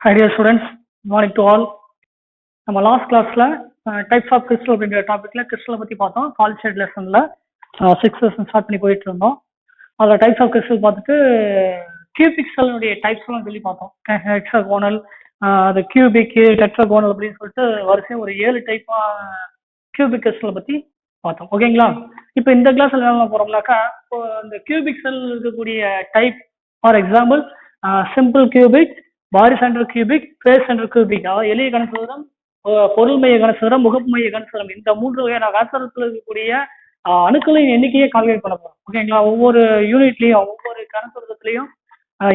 Hi dear students, good morning to all. நம்ம last கிளாஸ்ல types of crystal அப்படிங்கிற டாபிக்ல கிறிஸ்டலை பத்தி பார்த்தோம். கால்சைட் லெசன்ல 6 லெசன் ஸ்டார்ட் பண்ணி போயிட்டு இருந்தோம். அதில் டைப்ஸ் ஆஃப் கிறிஸ்டல் பார்த்துட்டு கியூபிக் செல்லுடைய டைப்ஸ் எல்லாம் சொல்லி பார்த்தோம். ஹெக்ஸாகோனல், அது கியூபிக், டெட்ராகோனல் அப்படின்னு சொல்லிட்டு வரிசையாக ஒரு 7 டைப்பா கியூபிக் கிறிஸ்டலை பத்தி பார்த்தோம். ஓகேங்களா? இப்போ இந்த கிளாஸ்ல என்ன போறோம்னாக்கா, இப்போ இந்த கியூபிக் செல் இருக்கக்கூடிய type, for example simple cubic, body centre cubic, face centre cubic, அதாவது எளிய கனசதுரம், பொருள் மைய கனசதுரம், முகப்பு மைய கனசதுரம், இந்த 3 வகையான கனசதுரத்தில் இருக்கக்கூடிய அணுக்களின் எண்ணிக்கையை கால்குலேட் பண்ண போறோம். ஓகேங்களா? ஒவ்வொரு யூனிட்லயும் ஒவ்வொரு கனசதுரத்திலையும்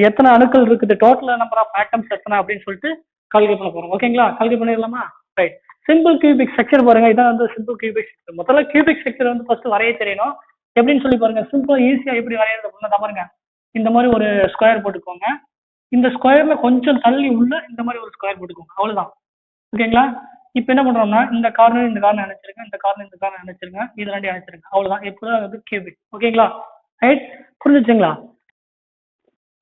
எத்தனை அணுக்கள் இருக்குது, டோட்டல் நம்பர் ஆஃப் ஆட்டம்ஸ் எத்தனை அப்படின்னு சொல்லிட்டு கால்குலேட் பண்ண போறோம். ஓகேங்களா? கால்குலேட் பண்ணிடலாமா? ரைட். சிம்பிள் கியூபிக் ஸ்ட்ரக்சர் பாருங்க, இதான் வந்து சிம்பிள் கியூபிக் ஸ்ட்ரக்சர். முதல்ல கியூபிக் ஸ்ட்ரக்சர் வந்து ஃபர்ஸ்ட் வரைய தெரியணும். எப்படின்னு சொல்லி பாருங்க. சிம்பிளா ஈஸியா எப்படி வரையறது அப்படின்னா பாருங்க, இந்த மாதிரி ஒரு ஸ்கொயர் போட்டுக்கோங்க. இந்த ஸ்கொயர்ல கொஞ்சம் தள்ளி உள்ள இந்த மாதிரி ஒரு ஸ்கொயர் போட்டுக்கோங்க. அவ்வளவுதான். ஓகேங்களா? இப்போ என்ன பண்றோம்னா, இந்த கார்னர் நினைச்சிருங்க, இந்த கார்னர் நினைச்சிருங்க, இது ரெண்டையும் நினைச்சிருங்க. அவ்வளவுதான். இப்போதான் வந்து கியூபிக். ஓகேங்களா? ரைட். புரிஞ்சுச்சுங்களா?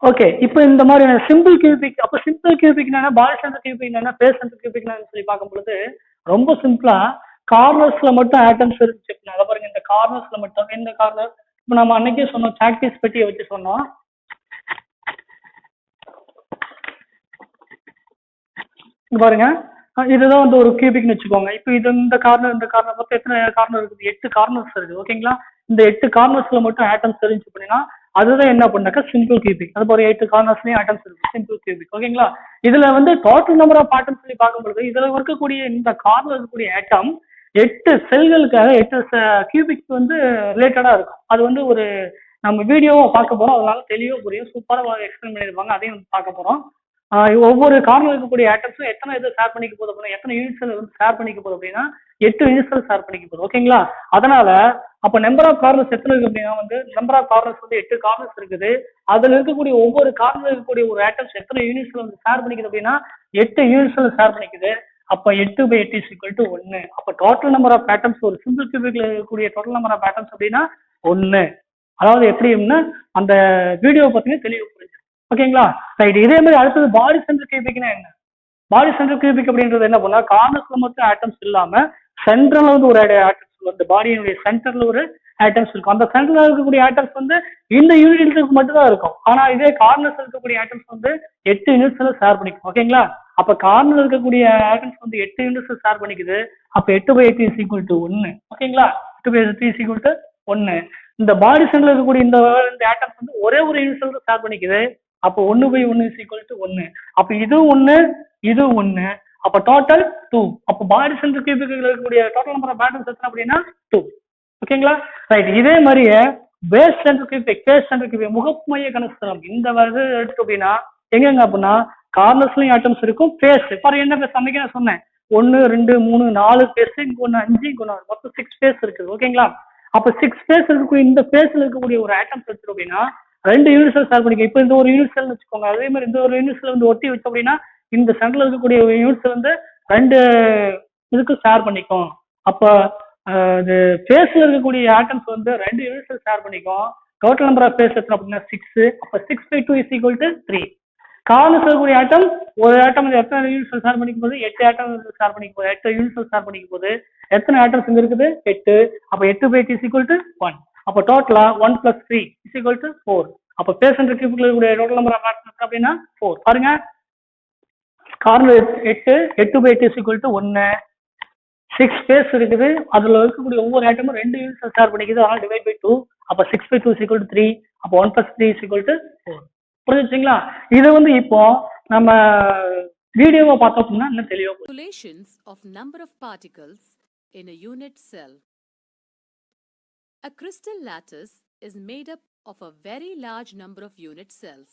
ஓகே. இப்போ இந்த மாதிரி சிம்பிள் கியூபிக், அப்ப சிம்பிள் கியூபிக்னா பாடி சென்டர் கியூபிக் என்ன, ஃபேஸ் சென்டர் கியூபிக் சொல்லி பார்க்கும் பொழுது ரொம்ப சிம்பிளா கார்னர்ஸ்ல மட்டும் ஆட்டம்ஸ் இருந்துச்சு. அதை பாருங்க, இந்த கார்னர்ஸ்ல மட்டும், இந்த கார்னர் இப்போ நம்ம அன்னைக்கே சொன்னோம், சாக்பீஸ் பெட்டியை வச்சு சொன்னோம். இங்க பாருங்க, இதுதான் வந்து ஒரு கியூபிக்னு வச்சுக்கோங்க. இப்போ இது இந்த கார்னர் மொத்தம் எத்தனை கார்னர் இருக்குது? 8 கார்னர்ஸ் இருக்கு. ஓகேங்களா? இந்த 8 கார்னர்ஸ்ல மட்டும் ஆட்டம்ஸ் தெரிஞ்சு அப்படின்னா அதுதான் என்ன பண்ணாக்கா சிம்பிள் கியூபிக். அது போல 8 கார்னர்ஸ்லயும் ஆட்டம்ஸ் இருக்கு, சிம்பிள் கியூபிக். ஓகேங்களா? இதுல வந்து டோட்டல் நம்பர் ஆஃப் ஆட்டம்ஸ் சொல்லி பார்க்கும்போது இதுல இருக்கக்கூடிய இந்த கார்னர் இருக்கக்கூடிய ஆட்டம் 8 செல்களுக்காக 8 கியூபிக் வந்து ரிலேட்டடா இருக்கும். அது வந்து ஒரு நம்ம வீடியோவை பார்க்க போறோம், அதனால தெளிவா புரியும். சூப்பரா எக்ஸ்பிளைன் பண்ணியிருப்பாங்க, அதையும் பார்க்க போறோம். ஒவ்வொரு கார்னர் இருக்கக்கூடிய ஆட்டம்ஸும் எத்தனை இது ஷேர் பண்ணிக்க போகுது அப்படின்னா, எத்தனை யூனிட்ஸில் வந்து ஷேர் பண்ணிக்க போகுது அப்படின்னா 8 யூனிட்ஸில் ஷேர் பண்ணிக்க போகுது. ஓகேங்களா? அதனால அப்போ நம்பர் ஆஃப் கார்னர்ஸ் எத்தனை இருக்கு அப்படின்னா வந்து நம்பர் ஆஃப் கார்னர்ஸ் வந்து 8 கார்னர்ஸ் இருக்குது. அதுல இருக்கக்கூடிய ஒவ்வொரு கார்னர் இருக்கக்கூடிய ஒரு ஆட்டம்ஸ் எத்தனை யூனிட்ஸ்ல வந்து ஷேர் பண்ணிக்குது அப்படின்னா 8 யூனிட்ஸ்ல ஷேர் பண்ணிக்குது. அப்ப 8/8 is equal to 1. அப்ப டோட்டல் நம்பர் ஆஃப் ஆட்டம்ஸ் ஒரு சிம்பிள் கியூபிக்ல இருக்கக்கூடிய டோட்டல் நம்பர் ஆஃப் ஆட்டம்ஸ் அப்படின்னா 1. அதாவது எப்படின்னா அந்த வீடியோ பார்த்தீங்கன்னா தெளிவு புரிஞ்சு. ஓகேங்களா? ரைட். இதே மாதிரி அடுத்தது பாடி சென்டர் கியூபிக்னா என்ன? பாடி சென்டர் கியூபிக் அப்படின்றது என்ன பண்ணா, கார்னர்ஸ்ல மட்டும் ஆட்டம்ஸ் இல்லாம சென்ட்ரல்ல வந்து ஒரு ஆட்டம்ஸ் வந்து பாடியினுடைய சென்டர்ல ஒரு ஆட்டம்ஸ் இருக்கும். அந்த சென்டர்ல இருக்கக்கூடிய ஆட்டம்ஸ் வந்து இந்த யூனிட்ஸுக்கு மட்டும் தான் இருக்கும். ஆனா இதே கார்னர்ஸ் இருக்கக்கூடிய ஆட்டம்ஸ் வந்து 8 யூனிட்ஸ்ல ஷேர் பண்ணிக்கும். ஓகேங்களா? அப்ப கார்னர் இருக்கக்கூடிய ஆட்டம்ஸ் வந்து 8 யூனிட்ஸ்ல ஷேர் பண்ணிக்குது. அப்ப 8/8 is equal to 1. ஓகேங்களா? 8/8 is equal to 1. இந்த பாடி சென்டர்ல இருக்கக்கூடிய இந்த ஆட்டம்ஸ் வந்து ஒரே ஒரு யூனிட்ஸ்ல ஷேர் பண்ணிக்குது. அப்போ 1/1 is equal to 1. அப்ப இது 1, இது 1. அப்ப டோட்டல் 2. அப்ப பாடி சென்டர் கியூபிக்ல இருக்கக்கூடிய டோட்டல் நம்பர் ஆஃப் ஆட்டம்ஸ் எத்தனை அப்படின்னா 2. ஓகேங்களா? ரைட். இதே மாதிரியே face centre cubic, face centre cubic, முகப்பு மைய கனசதுரம், இந்த வருது எடுத்து அப்படின்னா எங்கெங்க அப்படின்னா கார்னர்ஸ்லயும் ஆட்டம்ஸ் இருக்கும், ஃபேஸ் ஃபார் என்ன ஃபேஸ் அன்னைக்கு நான் சொன்னேன் 1 2 3 4 ஃபேஸ், இங்க 1 5, இங்க 1 மொத்தம் 6 ஃபேஸ் இருக்குது. ஓகேங்களா? அப்ப 6 ஃபேஸ் இருக்கக்கூடிய இந்த ஃபேஸ்ல இருக்கக்கூடிய ஒரு ஆட்டம்ஸ் எடுத்து அப்படின்னா 2 யூனிட் செல் ஷேர் பண்ணிக்க. இப்போ இந்த ஒரு யூனிட் செல் வச்சுக்கோங்க, அதே மாதிரி இந்த ஒரு யூனிட் செல் வந்து ஒட்டி வச்சு அப்படின்னா இந்த சென்டர்ல இருக்கக்கூடிய யூனிட்ஸ் வந்து 2 இதுக்கு ஷேர் பண்ணிக்கும். அப்ப இது ஃபேஸ்ல இருக்கக்கூடிய ஆட்டம்ஸ் வந்து 2 யூனிட் செல் ஷேர் பண்ணிக்கும். டோட்டல் நம்பர் ஆஃப் ஃபேஸ் எத்தனை அப்படின்னா 6. அப்ப 6/2 is equal to 3. கார்னர்ஸ் இருக்கக்கூடிய ஆட்டம் ஒரு ஆட்டம் எத்தனை யூனிட் செல் ஷேர் பண்ணிக்கும் போது 8 ஆட்டம் ஷேர் பண்ணிக்க போகுது. 8 யூனிட் செல் ஷேர் பண்ணிக்கும் போது எத்தனை ஆட்டம்ஸ் இங்க இருக்குது? 8. அப்ப 8/8 is equal to 1. அப்ப டோட்டலா 1 + 3 is equal to 4. அப்ப ஃபேஸ் சென்டர் கியூபிக்ல இருக்கக்கூடிய டோட்டல் நம்பர் ஆஃப் ஆட்டம்ஸ் அப்படின்னா 4. பாருங்க, corner 8, 8/8 is equal to 1. 6 face இருக்குது. அதுல இருக்கக்கூடிய ஒவ்வொரு ஆட்டமும் 2 யூனிட்ஸ் ஷேர் பண்ணிக்குது. அதனால டிவைட் பை 2. அப்ப 6/2 is equal to 3. அப்ப 1 + 3 is equal to 4. புரிஞ்சுச்சுங்களா? இது வந்து இப்போ நம்ம வீடியோவை பார்த்தோம் அப்படின்னா இன்னும் தெளிவா புரியும். Calculations of number of particles in a unit cell. A crystal lattice is made up of a very large number of unit cells.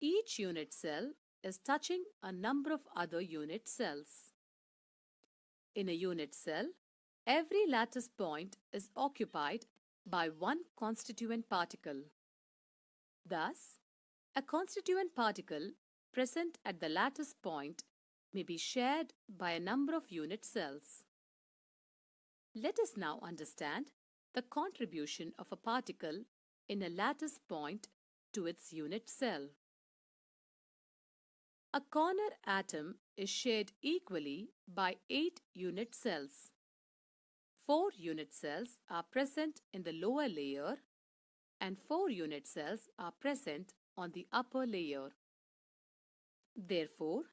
Each unit cell is touching a number of other unit cells. In a unit cell, every lattice point is occupied by one constituent particle. Thus, a constituent particle present at the lattice point may be shared by a number of unit cells. Let us now understand the contribution of a particle in a lattice point to its unit cell. A corner atom is shared equally by 8 unit cells. 4 unit cells are present in the lower layer and 4 unit cells are present on the upper layer. Therefore,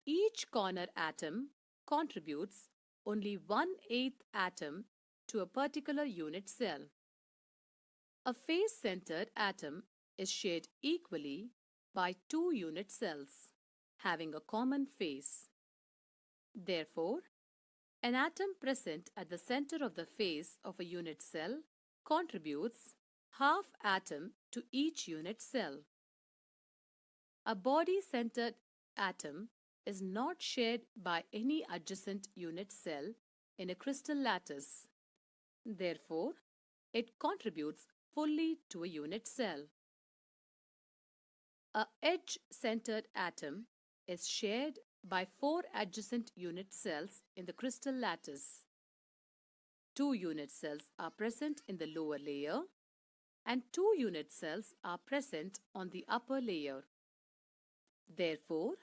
each corner atom contributes only 1/8 atom to a particular unit cell. A face-centered atom is shared equally by 2 unit cells having a common face. Therefore, an atom present at the center of the face of a unit cell contributes half atom to each unit cell. A body-centered atom is not shared by any adjacent unit cell in a crystal lattice. Therefore, it contributes fully to a unit cell. A edge-centered atom is shared by 4 adjacent unit cells in the crystal lattice. 2 unit cells are present in the lower layer and 2 unit cells are present on the upper layer. Therefore,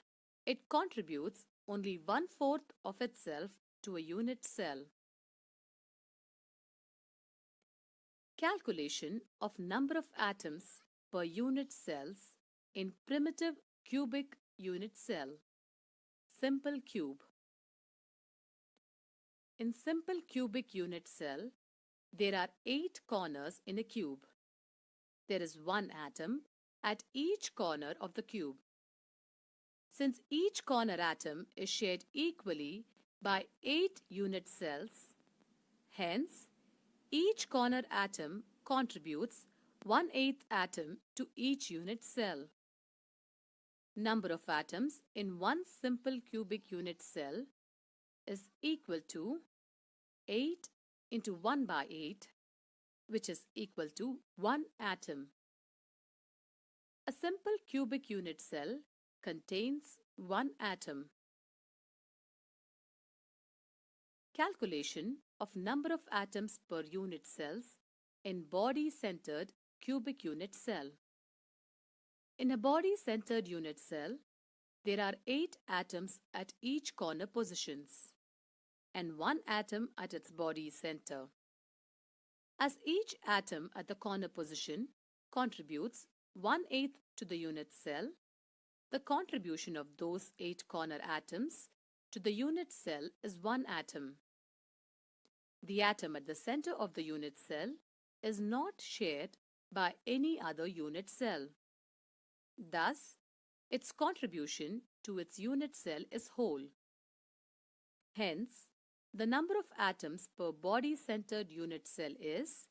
it contributes only 1/4 of itself to a unit cell. Calculation of number of atoms per unit cells in primitive cubic unit cell. Simple cube. In simple cubic unit cell, there are 8 corners in a cube. There is 1 atom at each corner of the cube. Since each corner atom is shared equally by 8 unit cells, hence each corner atom contributes 1/8 atom to each unit cell. Number of atoms in one simple cubic unit cell is equal to 8 into 1 by 8, which is equal to 1 atom. A simple cubic unit cell contains 1 atom. Calculation of number of atoms per unit cells in body-centered cubic unit cell. In a body-centered unit cell, there are 8 atoms at each corner positions and 1 atom at its body center. As each atom at the corner position contributes 1/8 to the unit cell, the contribution of those 8 corner atoms to the unit cell is 1 atom. The atom at the center of the unit cell is not shared by any other unit cell. Thus, its contribution to its unit cell is whole. Hence, the number of atoms per body-centered unit cell is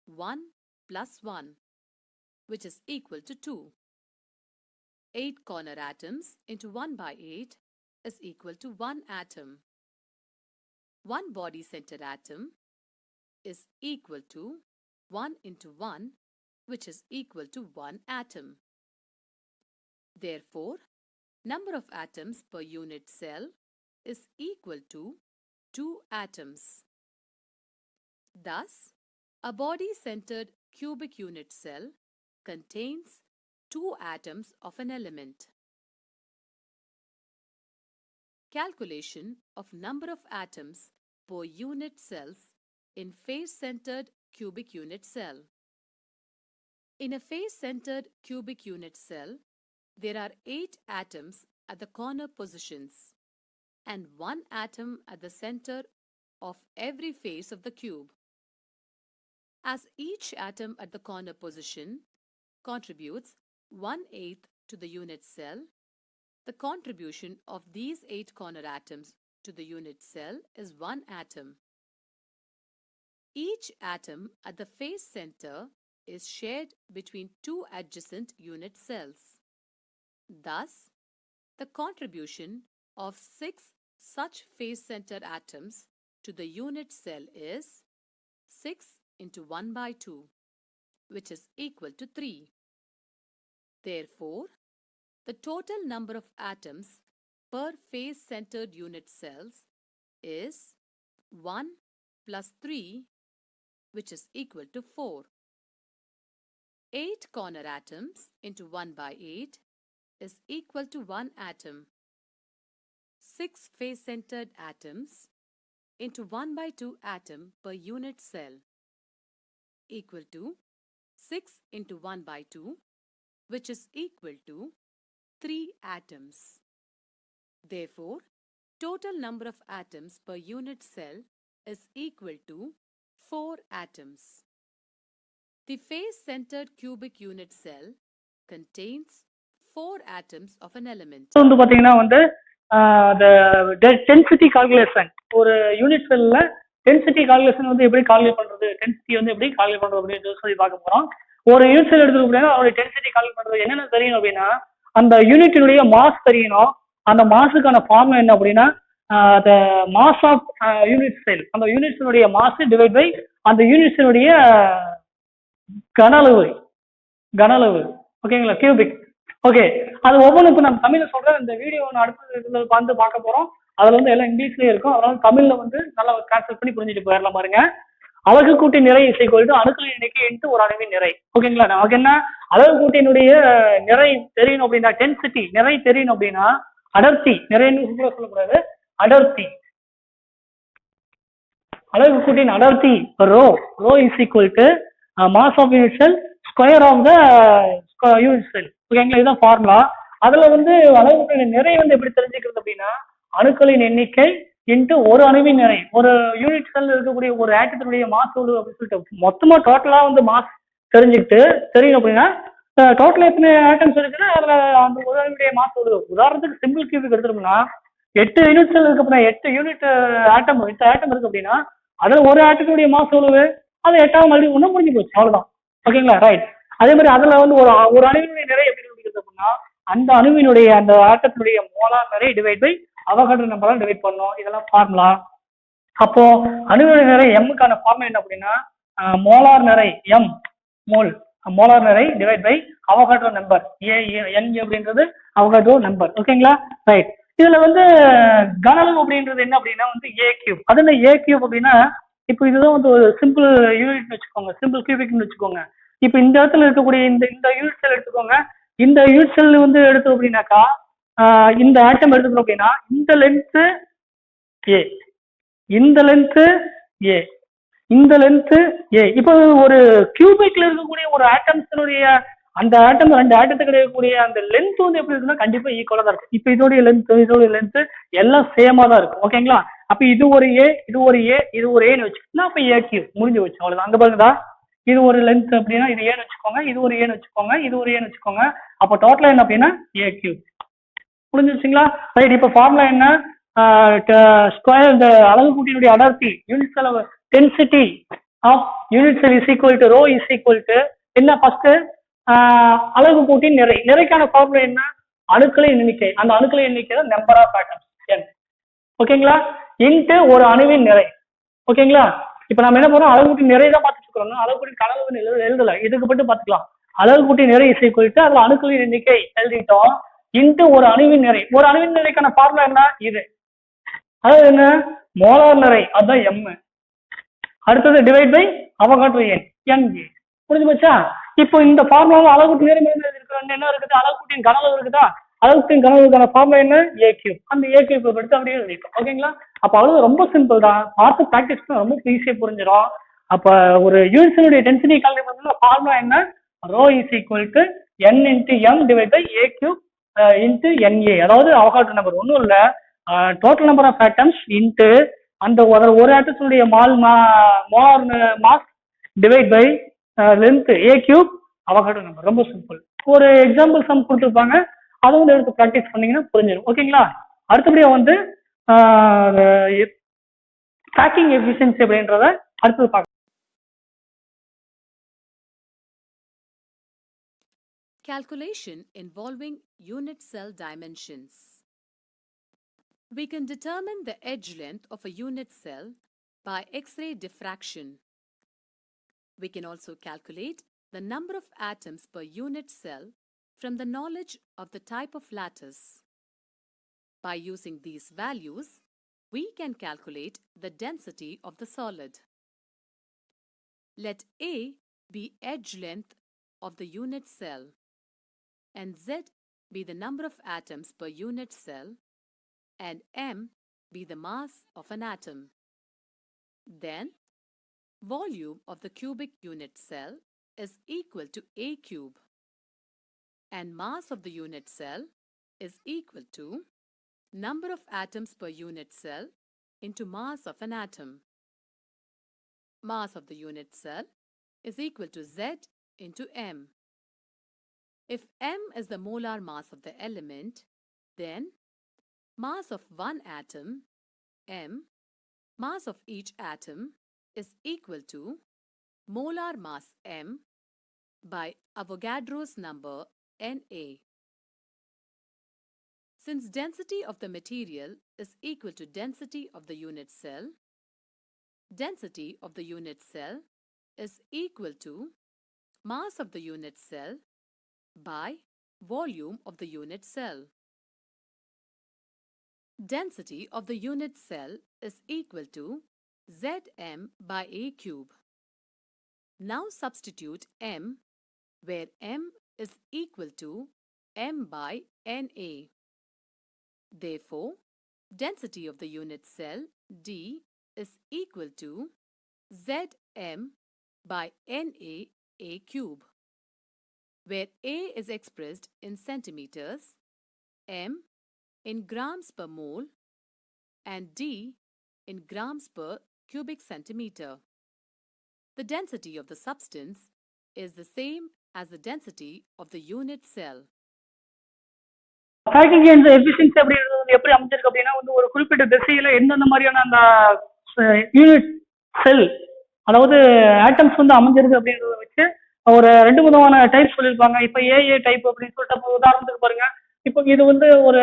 1 plus 1, which is equal to 2. 8 corner atoms into 1 by 8 is equal to 1 atom. 1 body-centered atom is equal to 1 into 1, which is equal to 1 atom. Therefore, number of atoms per unit cell is equal to 2 atoms. Thus, a body-centered cubic unit cell contains 2 atoms of an element. Calculation of number of atoms per unit cells in face-centered cubic unit cell. In a face-centered cubic unit cell, there are 8 atoms at the corner positions and 1 atom at the center of every face of the cube. As each atom at the corner position contributes 1/8 to the unit cell, the contribution of these 8 corner atoms to the unit cell is 1 atom. Each atom at the face center is shared between 2 adjacent unit cells. Thus, the contribution of 6 such face-centered atoms to the unit cell is 6 into 1 by 2, which is equal to 3. Therefore, the total number of atoms per face-centered unit cells is 1 plus 3, which is equal to 4. 8 corner atoms into 1 by 8 is equal to 1 atom. 6 face-centered atoms into 1 by 2 atom per unit cell equal to 6 into 1 by 2, which is equal to 3 atoms. Therefore, total number of atoms per unit cell is equal to 4 atoms. The face-centered cubic unit cell contains 4 atoms of an element. வந்து பாத்தீங்கன்னா வந்து density calculation ஒரு unit செல்ல density calculation வந்து எப்படி calculate பண்றது, density வந்து எப்படி கால்குலேட் பண்றது அப்படின்னு சொல்லி பார்க்க போறோம். ஒரு யூனிட் செல் எடுத்துக்க அப்படின்னா அதோட டென்சிட்டி கால்குலேட் பண்றது என்னென்ன தெரியணும் அப்படின்னா அந்த யூனிட்டினுடைய மாஸ் தெரியணும். அந்த மாஸுக்கான ஃபார்முலா என்ன அப்படின்னா the mass of unit cell, அந்த யூனிட் செல்லுடைய மாஸ் டிவைட் பை அந்த யூனிட் செல்லுடைய கனளவு ஓகேங்களா, கியூபிக். ஓகே, அது ஒவ்வொன்றுக்கும் நம்ம தமிழ்ல சொல்றேன். இந்த வீடியோ அடுத்த வந்து பார்க்க போறோம். அதுல வந்து எல்லாம் இங்கிலீஷ்லயே இருக்கும். அதனால தமிழ்ல வந்து நல்லா கான்செப்ட் பண்ணி புரிஞ்சுட்டு போயிடலாம் பாருங்க. அலகு கூட்டி நிறை இசைக்கொள்ட்டு அணுக்களின் எண்ணிக்கை இன்ட்டு ஒரு அணுவின் நிறை. ஓகேங்களா, நமக்கு என்ன அலகு கூட்டினுடைய நிறை தெரியணும் அப்படின்னா டென்சிட்டி நிறை தெரியணும் அப்படின்னா அடர்த்தி, நிறைன்னு சொல்லக்கூடாது, அடர்த்தி, அலகு கூட்டின் அடர்த்தி rho is equal to mass of unit cell square of the unit cell. ஓகேங்களா, இதுதான் ஃபார்முலா. அதுல வந்து அலகு கூட்டின் நிறை வந்து எப்படி தெரிஞ்சுக்கிறது அப்படின்னா அணுக்களின் எண்ணிக்கை இன்ட்டு ஒரு அணுவின் நிறை. ஒரு யூனிட் செல் இருக்கக்கூடிய ஒரு ஆட்டத்தினுடைய மாஸ் எவ்வளவு அப்படின்னு சொல்லிட்டு மொத்தமா டோட்டலா வந்து மாஸ் தெரிஞ்சுக்கிட்டு தெரியணும் அப்படின்னா டோட்டல் எத்தனை ஆட்டம்ஸ் இருக்குன்னா அதுல அந்த ஒரு அணுடைய மாஸ் எவ்வளவு. உதாரணத்துக்கு சிம்பிள் கியூபிக் எடுத்துட்டோம்னா 8 யூனிட் செல் இருக்கு அப்படின்னா 8 யூனிட் ஆட்டம் 8 ஆட்டம் இருக்கு அப்படின்னா அதுல ஒரு ஆட்டத்தினுடைய மாஸ் எவ்வளவு, அது 8ஆவது மறுபடியும் ஒன்றும் முடிஞ்சு போச்சு, அவ்வளவுதான். ஓகேங்களா, ரைட். அதே மாதிரி அதுல வந்து ஒரு அணுவினுடைய நிறை எப்படி கண்டுபிடிக்கிறது அப்படின்னா அந்த அணுவினுடைய அந்த ஆட்டத்தினுடைய மோலார் நிறை டிவைட் பை அவகாட்ரோ நம்பரால் டிவைட் பண்ணோம். இதெல்லாம் ஃபார்முலா. அப்போ அணுவினுடைய நிறை எம்முக்கான ஃபார்முலா என்ன அப்படின்னா மோலார் நிறை எம் மோலார் நிறை டிவைட் பை அவகாட்ரோ நம்பர் என் அப்படின்றது அவகாட்ரோ நம்பர். ஓகேங்களா, ரைட். இதுல வந்து கனளவு அப்படின்றது என்ன அப்படின்னா வந்து ஏ கியூப். அது என்ன ஏ கியூப் அப்படின்னா இப்போ இதுதான் வந்து ஒரு சிம்பிள் யூனிட்னு வச்சுக்கோங்க, சிம்பிள் கியூபிக்னு வச்சுக்கோங்க. இப்போ இந்த இடத்துல இருக்கக்கூடிய இந்த யூனிட் செல் எடுத்துக்கோங்க. இந்த யூனிட் செல் வந்து எடுத்தோம் அப்படின்னாக்கா இந்த ஆட்டம் எடுத்துக்கணும் அப்படின்னா இந்த லென்த் ஏ, இந்த லென்த் ஏ, இந்த லென்த் ஏ. இப்போ ஒரு கியூபிக்ல இருக்கக்கூடிய ஒரு ஆட்டம்ஸினுடைய அந்த ஆட்டம் ரெண்டு ஆட்டத்துக்கு இருக்கக்கூடிய அந்த லென்த் வந்து எப்படி இருக்குன்னா கண்டிப்பா ஈக்குவலா தான் இருக்கும். இப்போ இதோடைய லென்த் எல்லாம் சேமா தான் இருக்கும். ஓகேங்களா, அப்ப இது ஒரு ஏ, இது ஒரு ஏ, இது ஒரு ஏன்னு வச்சுக்கோங்க. அப்ப ஏ கியூப் முடிஞ்சு வச்சு, அவ்வளவுதான். அங்க பாருங்கடா, இது ஒரு லென்த் அப்படின்னா இது ஏன்னு வச்சுக்கோங்க, இது ஒரு ஏன்னு வச்சுக்கோங்க, இது ஒரு ஏன்னு வச்சுக்கோங்க. அப்ப டோட்டலா என்ன அப்படின்னா ஏ கியூப் புரிஞ்சுச்சுங்களா, ரைட். இப்ப ஃபார்முலா என்ன, ஸ்கொயர் இந்த அலகு கூட்டினுடைய அடர்த்தி unit cell density of unit cell is equal to rho is equal to என்ன ஃபர்ஸ்ட் அலகு கூட்டின் நிறை. நிறைக்கான ஃபார்முலா என்ன, அணுக்களின் எண்ணிக்கை. அந்த அணுக்களின் எண்ணிக்கை தான் நம்பர் ஆஃப் ஆட்டம்ஸ் என். ஓகேங்களா, இன்ட்டு ஒரு அணுவின் நிறை. ஓகேங்களா, இப்ப நம்ம என்ன பண்றோம் அலகு கூட்டின் நிறை தான் பார்த்துட்டு இருக்கிறோம். அலகு கூட்டின் கனவு எழுதல, இதுக்கு மட்டும் பார்த்துக்கலாம். அலகு கூட்டின் நிறை இசை குறித்து அதுல அணுக்களின் எண்ணிக்கை எழுதிட்டோம் இன்ட்டு ஒரு அணுவின் நிறை. ஒரு அணுவின் நிறைக்கான ஃபார்முலா என்ன இது, அதாவது என்ன மோலார் நிறை, அதுதான் எம். அடுத்தது டிவைட் பை அவகாட்ரோ எண் என். புரிஞ்சு போச்சா. இப்போ இந்த ஃபார்முலா அலகுட்டி நிறை என்ன இருக்குது, அலகுட்டின் கனவு இருக்குதா, அலகுட்டின் கனவுக்கான ஃபார்முலா என்ன ஏ கியூப். அந்த ஏ கியூப் எடுத்து அப்படியே எழுதிட்டோம். ஓகேங்களா, அப்ப அவ்வளவு ரொம்ப சிம்பிள் தான், பார்த்து ப்ராக்டிஸ் பண்ண ரொம்ப ஈஸியா புரிஞ்சிடும். அப்ப ஒரு யூனிட்ஸினுடைய டென்சிட்டி கால்குலேட் பண்ணா ஃபார்முலா என்ன, rho is equal to n into M divide by a cube into NA. அதாவது அவகாட்ரோ நம்பர் ஒன்றும் இல்லை, total number of atoms into அந்த ஒரு ஆட்டத்தினுடைய molar mass divide by length a cube Avogadro number. ரொம்ப simple. ஒரு example sum கொடுத்துருப்பாங்க, அதை வந்து எடுத்து ப்ராக்டிஸ் பண்ணீங்கன்னா புரிஞ்சிடும். ஓகேங்களா, அடுத்தபடியா வந்து பேக்கிங் எஃபிஷியன்சி அப்படின்றத அடுத்தது பார்க்கலாம். Calculation involving unit cell dimensions. We can determine the edge length of a unit cell by X-ray diffraction. We can also calculate the number of atoms per unit cell from the knowledge of the type of lattice. By using these values, we can calculate the density of the solid. Let A be edge length of the unit cell and Z be the number of atoms per unit cell and m be the mass of an atom. Then, volume of the cubic unit cell is equal to A cube and mass of the unit cell is equal to number of atoms per unit cell into mass of an atom. Mass of the unit cell is equal to Z into m. If m is the molar mass of the element, then mass of one atom, m, mass of each atom is equal to molar mass m by Avogadro's number Na. Since density of the material is equal to density of the unit cell, density of the unit cell is equal to mass of the unit cell by volume of the unit cell. Density of the unit cell is equal to Zm by A cube. Now substitute m where m is equal to m by Na. Therefore, density of the unit cell D is equal to Zm by Na A cube, where A is expressed in centimeters, m in grams per mole, and D in grams per cubic centimeter. The density of the substance is the same as the density of the unit cell. Packing இந்த efficiency அப்படின்றது எப்படி அமைஞ்சிருக்கு அப்படின்னா வந்து ஒரு குறிப்பிட்ட திசையில எந்தெந்த மாதிரியான அந்த யூனிட் செல் அதாவது ஆட்டம்ஸ் வந்து அமைஞ்சிருக்கு அப்படின்றத வச்சு ஒரு ரெண்டு விதமான டைப் சொல்லியிருப்பாங்க. இப்போ ஏஏ டைப் அப்படின்னு சொல்லிட்டு அப்போ உதாரணத்துக்கு பாருங்க, இப்போ இது வந்து ஒரு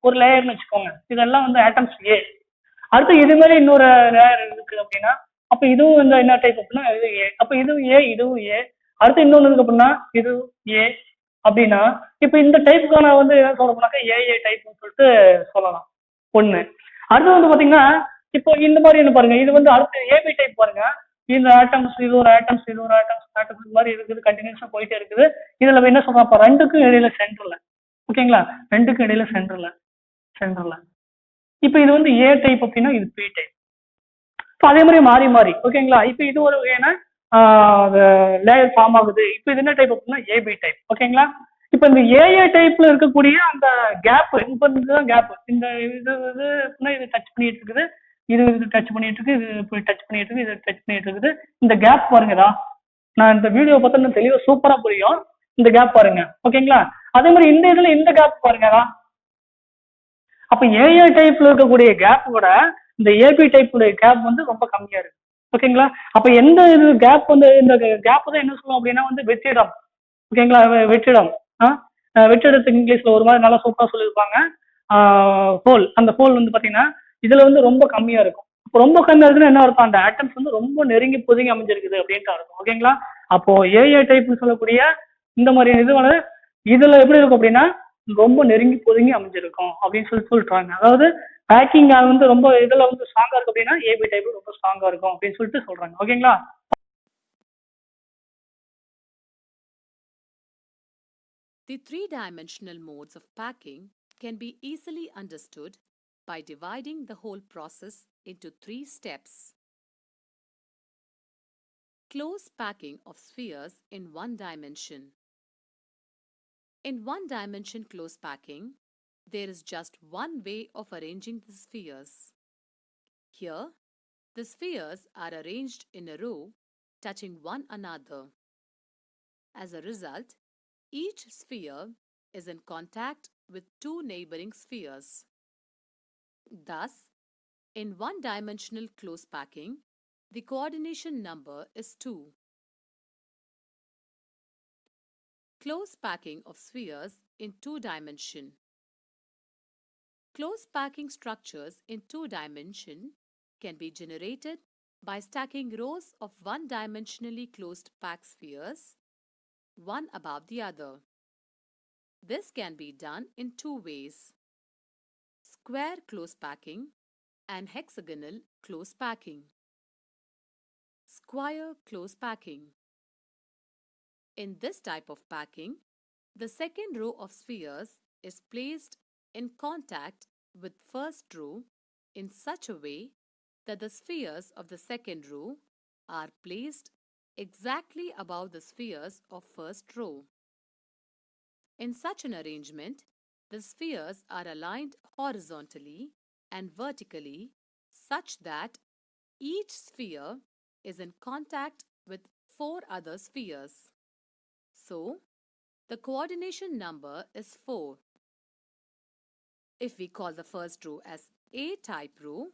ஒரு லேயர்னு வச்சுக்கோங்க, இதெல்லாம் வந்து ஆட்டம்ஸ் ஏ. அடுத்து இது மாதிரி இன்னொரு லேயர் இருக்கு அப்படின்னா அப்போ இதுவும் வந்து என்ன டைப் அப்படின்னா இது ஏ. அப்போ இதுவும் ஏ, இதுவும் ஏ. அடுத்து இன்னொன்று இருக்கு அப்படின்னா இது ஏ அப்படின்னா இப்போ இந்த டைப்புக்கான வந்து என்ன சொல்ல போனாக்கா ஏஏ டைப்னு சொல்லிட்டு சொல்லலாம் ஒண்ணு. அடுத்து வந்து பாத்தீங்கன்னா இப்போ இந்த மாதிரி என்ன பாருங்க, இது வந்து அடுத்து ஏபி டைப் பாருங்க. இந்த ஆட்டம்ஸ் இது ஒரு ஆட்டம்ஸ் இது ஒரு ஆட்டம்ஸ் இந்த மாதிரி இருக்குது, கண்டினியூஸா போயிட்டே இருக்குது. இதுல என்ன சொல்றோம், அப்ப ரெண்டுக்கும் இடையில சென்டர்ல, ஓகேங்களா, ரெண்டுக்கும் இடையில சென்டர்ல இப்போ இது வந்து ஏ டைப் அப்படின்னா இது பி டைப். அதே மாதிரி மாறி மாறி, ஓகேங்களா. இப்போ இது ஒரு ஏன்னா லேயர் ஃபார்ம் ஆகுது. இப்போ இது என்ன டைப் அப்படின்னா ஏபி டைப், ஓகேங்களா. இப்போ இந்த ஏஏ டைப்ல இருக்கக்கூடிய அந்த கேப், இப்போ இதுதான் கேப், இந்த இது இது டச் பண்ணிட்டு இருக்குது, இது டச் பண்ணிட்டு இருக்கு, இது டச் பண்ணிட்டு இருக்கு, இது டச் பண்ணிட்டு இருக்குது. இந்த கேப் பாருங்கடா, நான் இந்த வீடியோ பார்த்தா தெளிவா சூப்பரா புரியும். இந்த கேப் பாருங்க, ஓகேங்களா. அதே மாதிரி இந்த இதுல இந்த கேப் பாருங்கடா. அப்ப ஏஏ டைப்ல இருக்கக்கூடிய கேப் விட இந்த ஏபி டைப் கேப் வந்து ரொம்ப கம்மியா இருக்கு, ஓகேங்களா. அப்ப எந்த இது கேப் வந்து இந்த கேப் தான் என்ன சொல்லுவோம் அப்படின்னா வந்து வெற்றிடம், ஓகேங்களா. வெற்றிடம், வெற்றிடத்துக்கு இங்கிலீஷ்ல ஒரு மாதிரி நல்லா சூப்பரா சொல்லியிருப்பாங்க ஹோல். அந்த ஹோல் வந்து பாத்தீங்கன்னா இதுல வந்து ரொம்ப கம்மியா இருக்கும். ரொம்ப கம்மியா இருக்குன்னா என்ன அர்த்தம், அந்த ஆட்டம்ஸ் வந்து ரொம்ப நெருங்கி பொதுங்கி அமைஞ்சிருக்குது அப்படின்ட்டு அர்த்தம், ஓகேங்களா. அப்போ ஏஏ டைப்னு சொல்லக்கூடிய இந்த மாதிரி இது வந்து இதுல எப்படி இருக்கும் அப்படின்னா ரொம்ப நெருங்கி பொதுங்கி அமைஞ்சிருக்கும் அப்படின்னு சொல்லிட்டாங்க. அதாவது பேக்கிங் வந்து ரொம்ப இதுல வந்து ஸ்ட்ராங்கா இருக்கு அப்படின்னா ஏபி டைப் ரொம்ப ஸ்ட்ராங்கா இருக்கும் அப்படின்னு சொல்லிட்டு சொல்றாங்க, ஓகேங்களா. The three-dimensional modes of packing can be easily understood by dividing the whole process into 3 steps. Close packing of spheres in one dimension. In one dimension close packing, there is just one way of arranging the spheres. Here, the spheres are arranged in a row touching one another. As a result, each sphere is in contact with 2 neighboring spheres. Thus, in one-dimensional close packing, the coordination number is 2. Close packing of spheres in 2 dimension. Close packing structures in 2 dimension can be generated by stacking rows of one-dimensionally closed packed spheres, one above the other. This can be done in 2 ways: square close packing and hexagonal close packing. Square close packing. In this type of packing, The second row of spheres is placed in contact with first row in such a way that the spheres of the second row are placed exactly above the spheres of first row. In such an arrangement, the spheres are aligned horizontally and vertically such that each sphere is in contact with four other spheres. So, the coordination number is 4. If we call the first row as A-type row,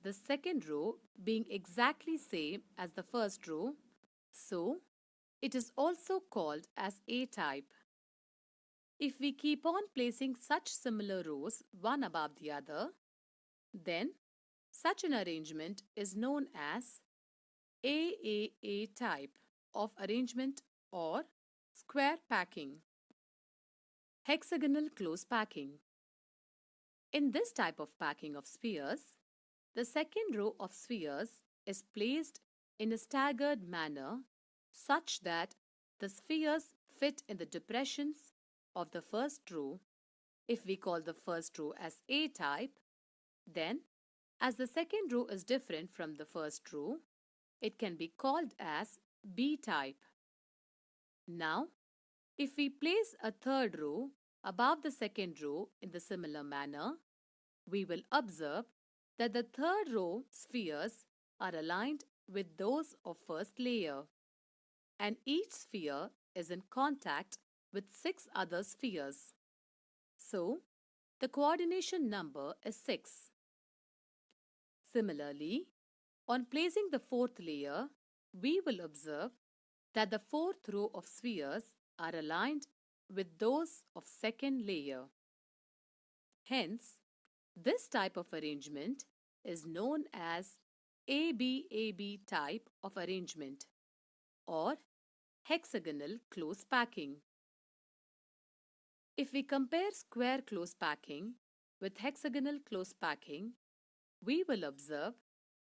the second row being exactly same as the first row, so it is also called as A-type. If we keep on placing such similar rows one above the other, then such an arrangement is known as AAA type of arrangement or square packing. Hexagonal close packing. In this type of packing of spheres, the second row of spheres is placed in a staggered manner such that the spheres fit in the depressions of the first row. If we call the first row as A type, then as the second row is different from the first row, it can be called as B type. Now, if we place a third row above the second row in the similar manner, we will observe that the third row spheres are aligned with those of first layer, and each sphere is in contact with 6 other spheres. So, the coordination number is 6. Similarly, on placing the fourth layer, we will observe that the fourth row of spheres are aligned with those of second layer. Hence, this type of arrangement is known as ABAB type of arrangement or hexagonal close packing. If we compare square close packing with hexagonal close packing, we will observe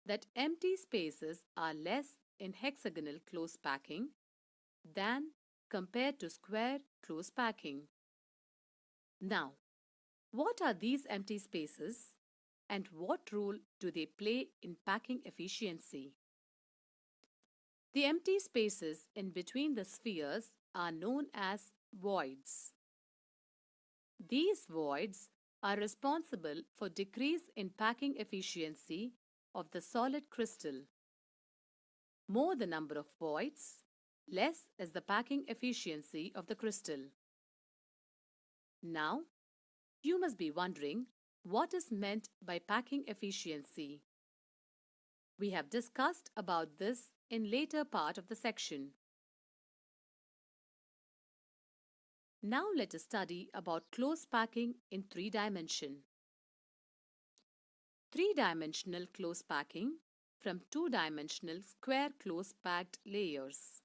that empty spaces are less in hexagonal close packing than compared to square close packing. Now, what are these empty spaces and what role do they play in packing efficiency? The empty spaces in between the spheres are known as voids. These voids are responsible for decrease in packing efficiency of the solid crystal. More the number of voids, less is the packing efficiency of the crystal. Now, you must be wondering what is meant by packing efficiency. We have discussed about this in later part of the section. Now let us study about close packing in 3 dimension. 3-dimensional close packing from 2-dimensional square close packed layers.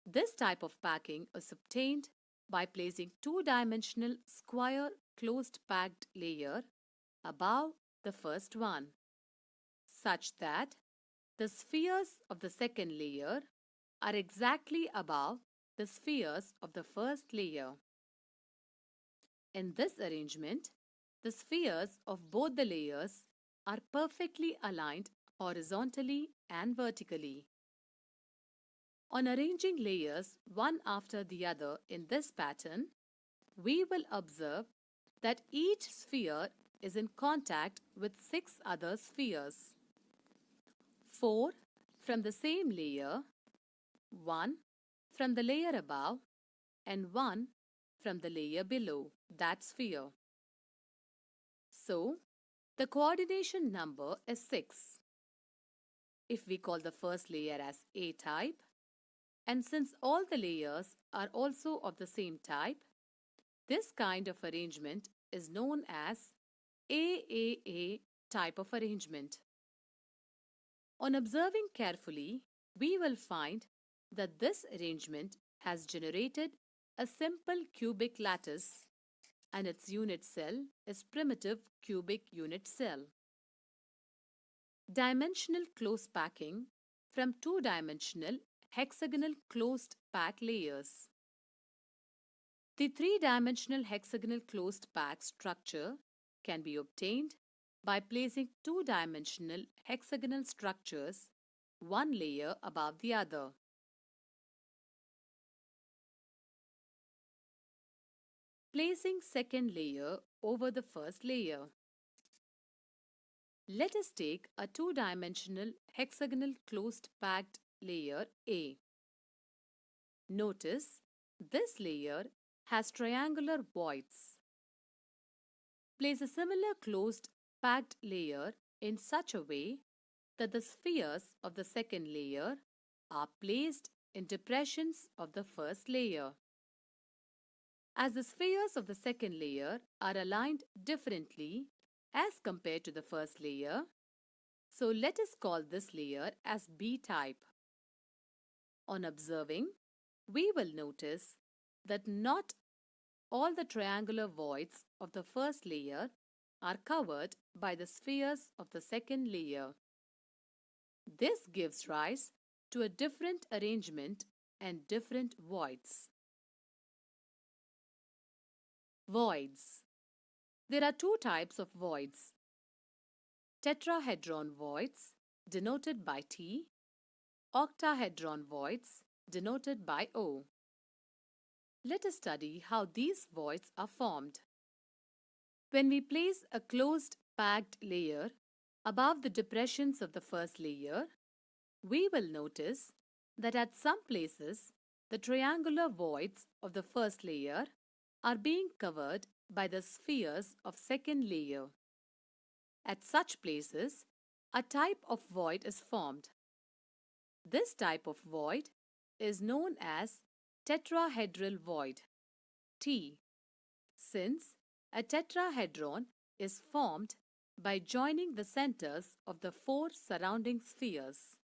This type of packing is obtained by placing 2-dimensional square closed packed layer above the first one, such that the spheres of the second layer are exactly above the spheres of the first layer. In this arrangement, the spheres of both the layers are perfectly aligned horizontally and vertically. On arranging layers one after the other in this pattern, we will observe that each sphere is in contact with 6 other spheres. 4 from the same layer, 1 from the layer above, and 1 from the layer below that sphere. So, the coordination number is 6. If we call the first layer as A type, and since all the layers are also of the same type, this kind of arrangement is known as AAA type of arrangement. On observing carefully, we will find that this arrangement has generated a simple cubic lattice and its unit cell is primitive cubic unit cell. Dimensional close packing from 2-dimensional hexagonal closed pack layers. The three-dimensional hexagonal closed packed structure can be obtained by placing two-dimensional hexagonal structures one layer above the other. Placing second layer over the first layer. Let us take a two-dimensional hexagonal closed packed layer A. Notice this layer has triangular voids. Place a similar closed packed layer in such a way that the spheres of the second layer are placed in depressions of the first layer. As the spheres of the second layer are aligned differently as compared to the first layer, so let us call this layer as B type. On observing, we will notice that not all the triangular voids of the first layer are covered by the spheres of the second layer. This gives rise to a different arrangement and different voids. Voids. There are two types of voids. Tetrahedron voids, denoted by T, octahedron voids, denoted by O. Let us study how these voids are formed. When we place a closed packed layer above the depressions of the first layer, we will notice that at some places the triangular voids of the first layer are being covered by the spheres of second layer. At such places, a type of void is formed. This type of void is known as tetrahedral void, T, since a tetrahedron is formed by joining the centers of the four surrounding spheres.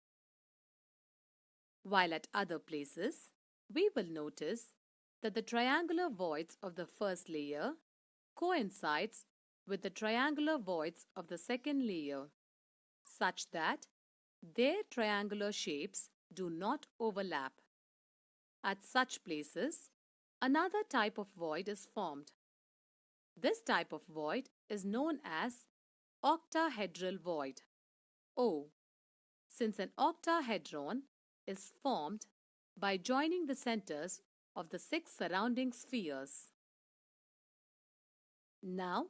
While at other places, we will notice that the triangular voids of the first layer coincides with the triangular voids of the second layer, such that their triangular shapes do not overlap. At such places, another type of void is formed. This type of void is known as octahedral void, O, since an octahedron is formed by joining the centers of the six surrounding spheres. Now,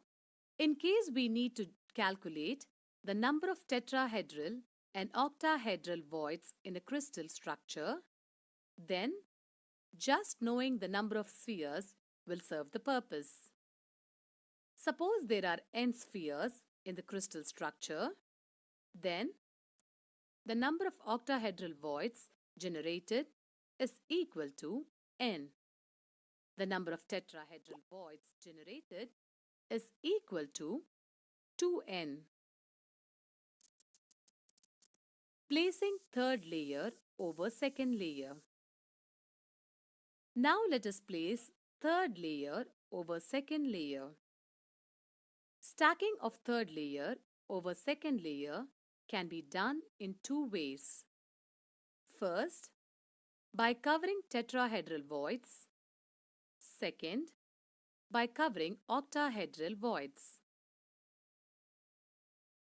in case we need to calculate the number of tetrahedral and octahedral voids in a crystal structure, then just knowing the number of spheres will serve the purpose. Suppose there are n spheres in the crystal structure, then the number of octahedral voids generated is equal to n. The number of tetrahedral voids generated is equal to 2n. Placing third layer over second layer. Now let us place third layer over second layer. Stacking of third layer over second layer can be done in two ways. First, by covering tetrahedral voids. Second, by covering octahedral voids.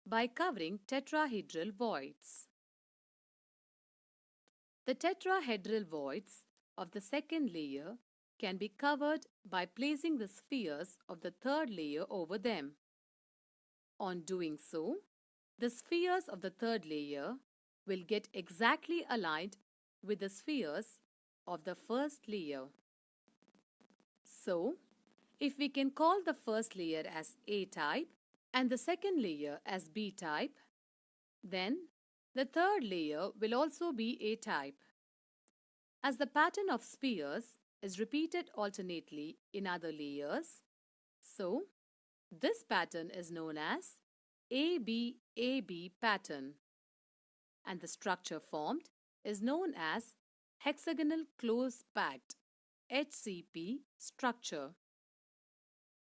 By covering tetrahedral voids. The tetrahedral voids of the second layer can be covered by placing the spheres of the third layer over them. On doing so, the spheres of the third layer will get exactly aligned with the spheres of the first layer. So, if we can call the first layer as A type and the second layer as B type, then the third layer will also be A type. As the pattern of spheres is repeated alternately in other layers, so this pattern is known as AB-AB pattern, and the structure formed is known as hexagonal close packed HCP structure.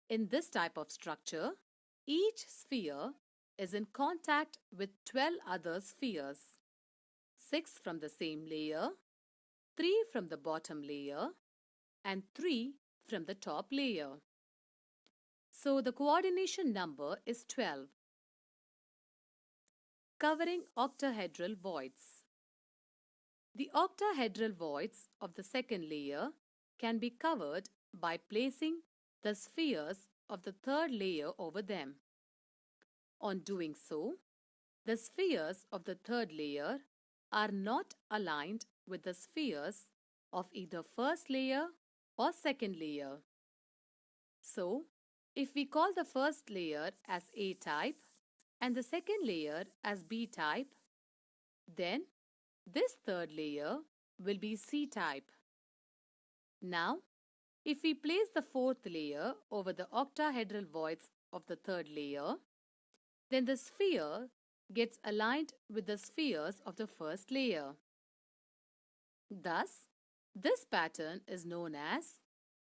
In this type of structure, each sphere is in contact with 12 other spheres, 6 from the same layer, 3 from the bottom layer, and 3 from the top layer. So the coordination number is 12. Covering octahedral voids. The octahedral voids of the second layer can be covered by placing the spheres of the third layer over them. On doing so, the spheres of the third layer are not aligned with the spheres of either first layer or second layer. So, if we call the first layer as A type and the second layer as B type, then this third layer will be C type. Now, if we place the fourth layer over the octahedral voids of the third layer, then the sphere gets aligned with the spheres of the first layer. Thus, this pattern is known as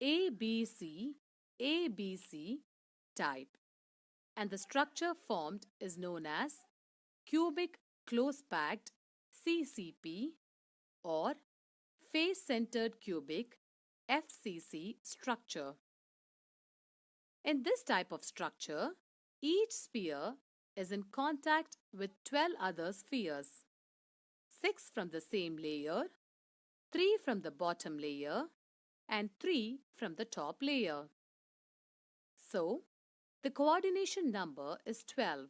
ABC ABC type, and the structure formed is known as cubic close-packed CCP or face-centered cubic FCC structure. In this type of structure, each sphere is in contact with 12 other spheres, 6 from the same layer, 3 from the bottom layer, and 3 from the top layer. So, the coordination number is 12.